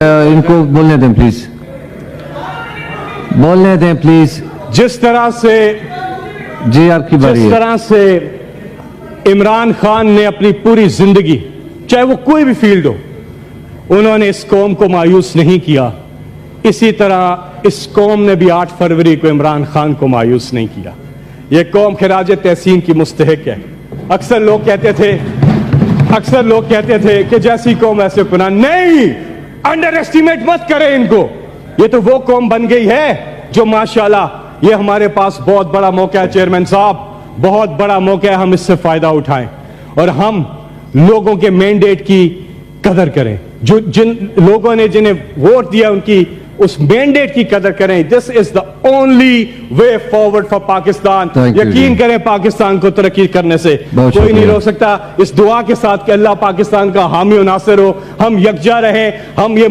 ان کو بولنے دیں پلیز، بولنے دیں پلیز. جس طرح سے جی آپ کی باری ہے. عمران خان نے اپنی پوری زندگی، چاہے وہ کوئی بھی فیلڈ ہو، انہوں نے اس قوم کو مایوس نہیں کیا، اسی طرح اس قوم نے بھی 8 فروری کو عمران خان کو مایوس نہیں کیا. یہ قوم خراج تحسین کی مستحق ہے. اکثر لوگ کہتے تھے کہ جیسی قوم ایسے حکمران. نہیں، انڈر ایسٹیمیٹ مت کریں ان کو. یہ تو وہ قوم بن گئی ہے جو ماشاءاللہ، یہ ہمارے پاس بہت بڑا موقع ہے چیئرمین صاحب، بہت بڑا موقع ہے، ہم اس سے فائدہ اٹھائیں اور ہم لوگوں کے مینڈیٹ کی قدر کریں. جن لوگوں نے جنہیں ووٹ دیا ان کی اس مینڈیٹ کی قدر کریں. This is the only way forward for Pakistan. یقین کریں پاکستان کو ترقی کرنے سے کوئی نہیں روک سکتا. اس دعا کے ساتھ کہ اللہ پاکستان کا حامی و ناصر ہو، ہم یکجا رہیں، ہم یہ